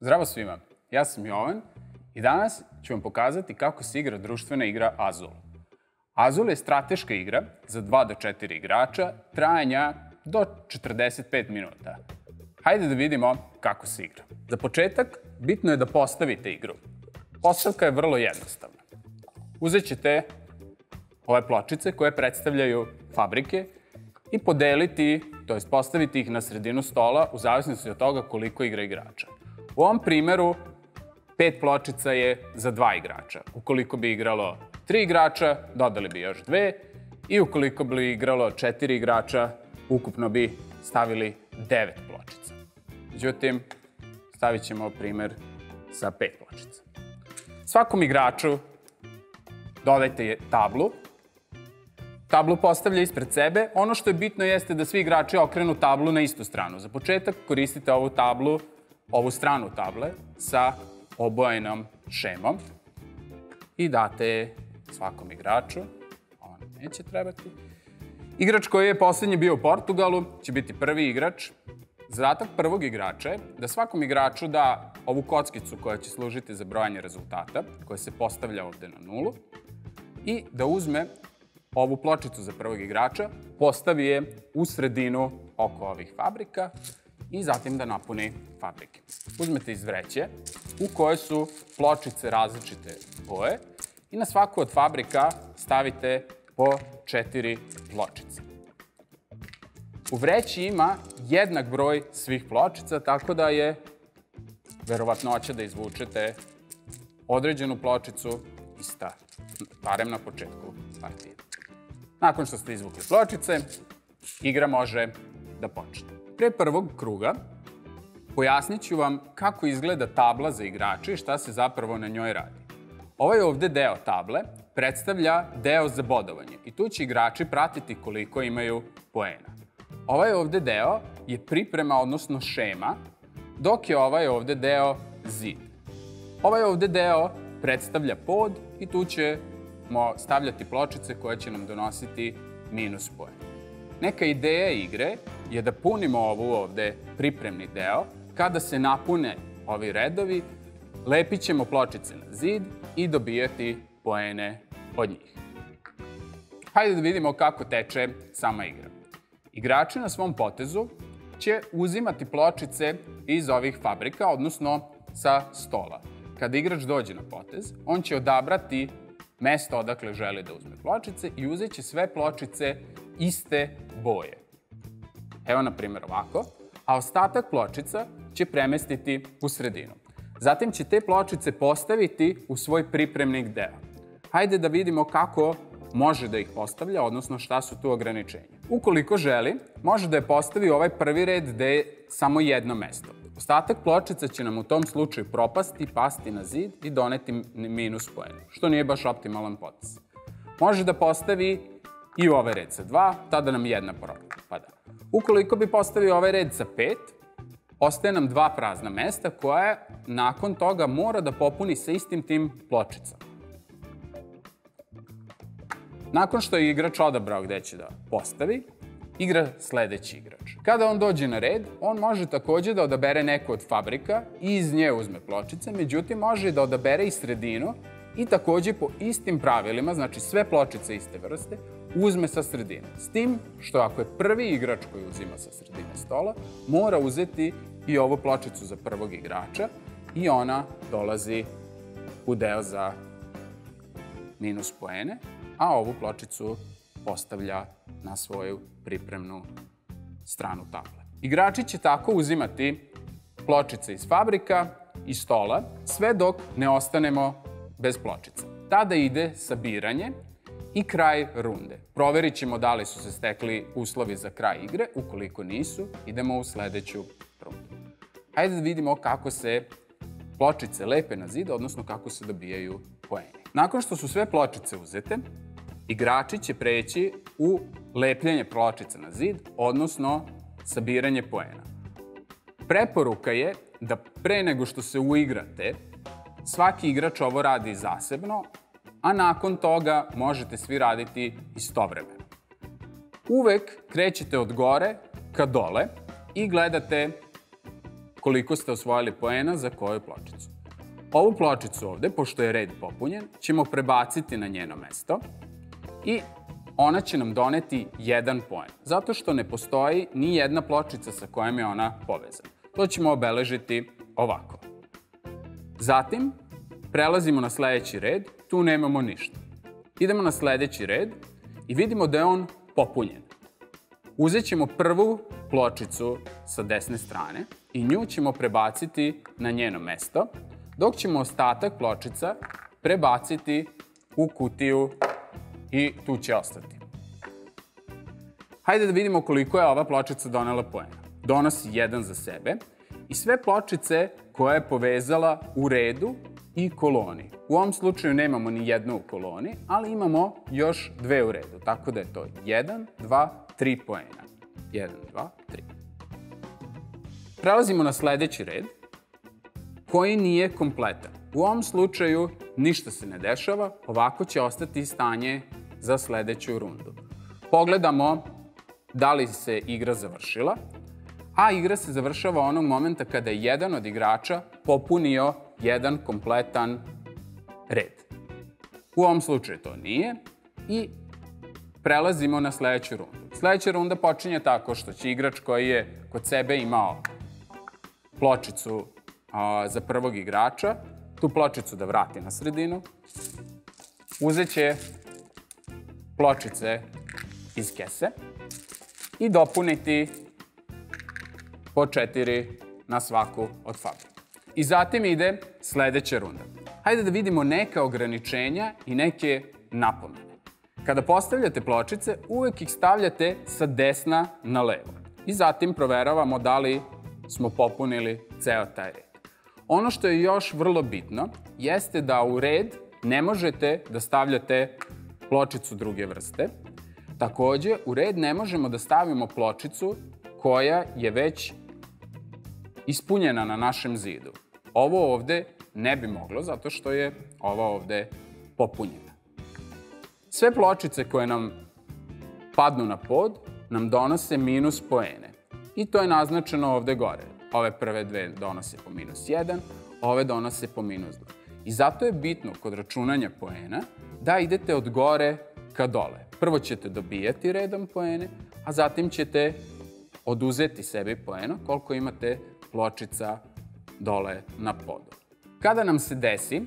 Zdravo svima, ja sam Jovan i danas ću vam pokazati kako se igra društvena igra Azul. Azul je strateška igra za 2 do 4 igrača, trajanja do 45 minuta. Hajde da vidimo kako se igra. Za početak, bitno je da postavite igru. Postavka je vrlo jednostavna. Uzet ćete ove pločice koje predstavljaju fabrike i podeliti, to jest postaviti ih na sredinu stola u zavisnosti od toga koliko igra igrača. U ovom primeru 5 pločica je za 2 igrača. Ukoliko bi igralo 3 igrača, dodali bi još 2 i ukoliko bi igralo 4 igrača, ukupno bi stavili 9 pločica. Međutim, stavit ćemo primer sa 5 pločica. Svakom igraču dodajte tablu. Tablu postavlja ispred sebe. Ono što je bitno jeste da svi igrači okrenu tablu na istu stranu. Za početak koristite ovu tablu, ovu stranu table sa obojenom šemom i date je svakom igraču. On neće trebati. Igrač koji je poslednji bio u Portugalu će biti prvi igrač. Zadatak prvog igrača je da svakom igraču da ovu kockicu koja će služiti za brojanje rezultata, koja se postavlja ovde na nulu, i da uzme ovu pločicu za prvog igrača, postavi je u sredinu oko ovih fabrika i zatim da napuni fabrike. Uzmete iz vreće u kojoj su pločice različite boje i na svaku od fabrika stavite po 4 pločice. U vreći ima jednak broj svih pločica, tako da je verovatnoća da izvučete određenu pločicu ista, barem na početku partije. Nakon što ste izvukli pločice, igra može da počne. Pre prvog kruga pojasnit ću vam kako izgleda tabla za igrače i šta se zapravo na njoj radi. Ovaj ovde deo table predstavlja deo za bodovanje i tu će igrači pratiti koliko imaju poena. Ovaj ovde deo je priprema, odnosno šema, dok je ovaj ovde deo zid. Ovaj ovde deo predstavlja pod i tu ćemo stavljati pločice koje će nam donositi minus poen. Neka ideja igre je da punimo ovu ovde pripremni deo. Kada se napune ovi redovi, lepit ćemo pločice na zid i dobijati poene od njih. Hajde da vidimo kako teče sama igra. Igrači na svom potezu će uzimati pločice iz ovih fabrika, odnosno sa stola. Kada igrač dođe na potez, on će odabrati mesto odakle želi da uzme pločice i uzet će sve pločice iste boje. Evo, na primjer, ovako. A ostatak pločica će premestiti u sredinu. Zatim će te pločice postaviti u svoj pripremnik deo. Hajde da vidimo kako može da ih postavlja, odnosno šta su tu ograničenja. Ukoliko želi, može da je postavi ovaj prvi red gde je samo jedno mesto. Ostatak pločica će nam u tom slučaju propasti, pasti na zid i doneti minus poena, što nije baš optimalan potez. Može da postavi i ovaj red sa 2, tada nam jedna propada. Ukoliko bi postavio ovaj red sa 5, ostaje nam 2 prazna mesta koja nakon toga mora da popuni sa istim tim pločicama. Nakon što je igrač odabrao gde će da postavi, igra sledeći igrač. Kada on dođe na red, on može takođe da odabere neku od fabrika i iz nje uzme pločice, međutim može da odabere i sredinu i takođe po istim pravilima, znači sve pločice iste vrste, uzme sa sredine. S tim što ako je prvi igrač koji uzima sa sredine stola, mora uzeti i ovu pločicu za prvog igrača i ona dolazi u deo za minus poene, a ovu pločicu postavlja na svoju pripremnu stranu table. Igrači će tako uzimati pločice iz fabrika i stola, sve dok ne ostanemo bez pločica. Tada ide sabiranje i kraj runde. Proverit ćemo da li su se stekli uslovi za kraj igre. Ukoliko nisu, idemo u sledeću rundu. Hajde da vidimo kako se pločice lepe na zid, odnosno kako se dobijaju poeni. Nakon što su sve pločice uzete, igrači će preći u lepljenje pločica na zid, odnosno sabiranje poena. Preporuka je da pre nego što se uigrate, svaki igrač ovo radi zasebno, a nakon toga možete svi raditi istovremeno. Uvek krećete od gore ka dole i gledate koliko ste osvojili poena za koju pločicu. Ovu pločicu ovde, pošto je red popunjen, ćemo prebaciti na njeno mesto i ona će nam doneti 1 poen, zato što ne postoji ni jedna pločica sa kojom je ona povezana. To ćemo obeležiti ovako. Zatim, prelazimo na sledeći red, tu nemamo ništa. Idemo na sledeći red i vidimo da je on popunjen. Uzet ćemo prvu pločicu sa desne strane i nju ćemo prebaciti na njeno mesto, dok ćemo ostatak pločica prebaciti u kutiju i tu će ostati. Hajde da vidimo koliko je ova pločica donela poena. Donosi 1 za sebe i sve pločice koje je povezala u redu i koloni. U ovom slučaju nemamo ni jednu u koloni, ali imamo još 2 u redu, tako da je to 1, 2, 3 poena. 1, 2, 3. Prelazimo na sledeći red, koji nije kompletan. U ovom slučaju ništa se ne dešava, ovako će ostati stanje za sledeću rundu. Pogledamo da li se igra završila, a igra se završava onog momenta kada je jedan od igrača popunio jedan kompletan red. U ovom slučaju to nije i prelazimo na sledeću rundu. Sledeća runda počinje tako što će igrač koji je kod sebe imao pločicu za prvog igrača, tu pločicu da vrati na sredinu, uzet će pločice iz kese i dopuniti po 4 na svaku od fabrika. I zatim ide sledeća runda. Hajde da vidimo neka ograničenja i neke napomene. Kada postavljate pločice, uvek ih stavljate sa desna na levo. I zatim proveravamo da li smo popunili ceo taj red. Ono što je još vrlo bitno jeste da u red ne možete da stavljate pločicu druge vrste. Takođe, u red ne možemo da stavimo pločicu koja je već ispunjena na našem zidu. Ovo ovde ne bi moglo zato što je ova ovde popunjena. Sve pločice koje nam padnu na pod nam donose minus poene. I to je naznačeno ovde gore. Ove prve dve donose po minus 1, ove donose po minus 2. I zato je bitno kod računanja poena da idete od gore ka dole. Prvo ćete dobijati redom poene, a zatim ćete oduzeti sebi poena koliko imate pločica dole na podu. Kada nam se desi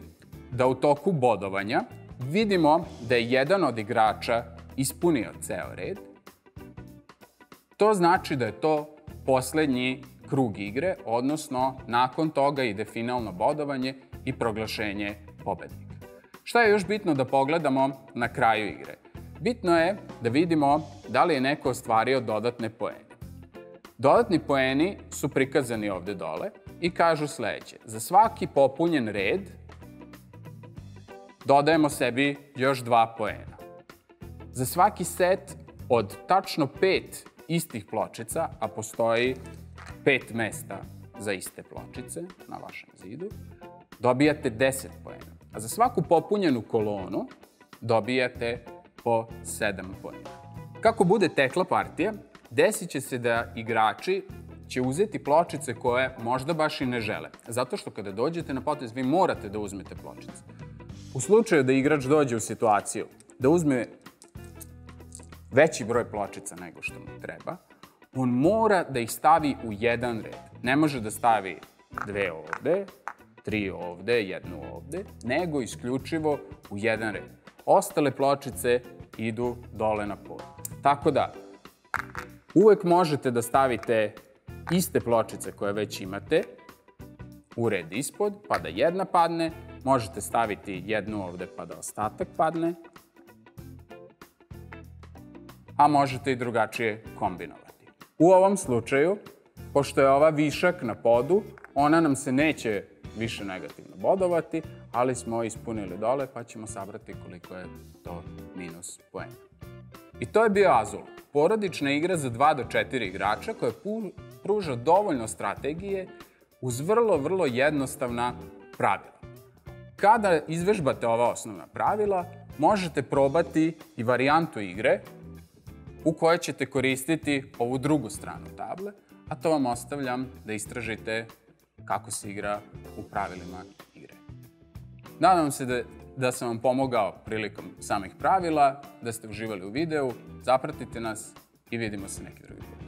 da u toku bodovanja vidimo da je jedan od igrača ispunio ceo red, to znači da je to poslednji krug igre, odnosno nakon toga ide finalno bodovanje i proglašenje pobednika. Šta je još bitno da pogledamo na kraju igre? Bitno je da vidimo da li je neko ostvario dodatne poene. Dodatni poeni su prikazani ovde dole i kažu sledeće. Za svaki popunjen red dodajemo sebi još 2 poena. Za svaki set od tačno 5 istih pločica, a postoji 5 mesta za iste pločice na vašem zidu, dobijate 10 poena. A za svaku popunjenu kolonu dobijate po 7 poena. Kako bude tekla partija, desit će se da igrači će uzeti pločice koje možda baš i ne žele. Zato što kada dođete na potez, vi morate da uzmete pločice. U slučaju da igrač dođe u situaciju da uzme veći broj pločica nego što mu treba, on mora da ih stavi u jedan red. Ne može da stavi 2 ovde, 3 ovde, 1 ovde, nego isključivo u jedan red. Ostale pločice idu dole na pod. Tako da, uvek možete da stavite iste pločice koje već imate u red ispod, pa da jedna padne. Možete staviti jednu ovde pa da ostatak padne. A možete i drugačije kombinovati. U ovom slučaju, pošto je ova višak na podu, ona nam se neće više negativno bodovati, ali smo ispunili dole pa ćemo sabrati koliko je to minus poena. I to je bio Azul. Porodična igra za 2 do 4 igrača koja pruža dovoljno strategije uz vrlo jednostavna pravila. Kada izvežbate ova osnovna pravila, možete probati i varijantu igre u kojoj ćete koristiti ovu drugu stranu table, a to vam ostavljam da istražite kako se igra u pravilima igre. Nadam se da sam vam pomogao prilikom samih pravila, da ste uživali u videu, zapratite nas i vidimo se neki drugi put.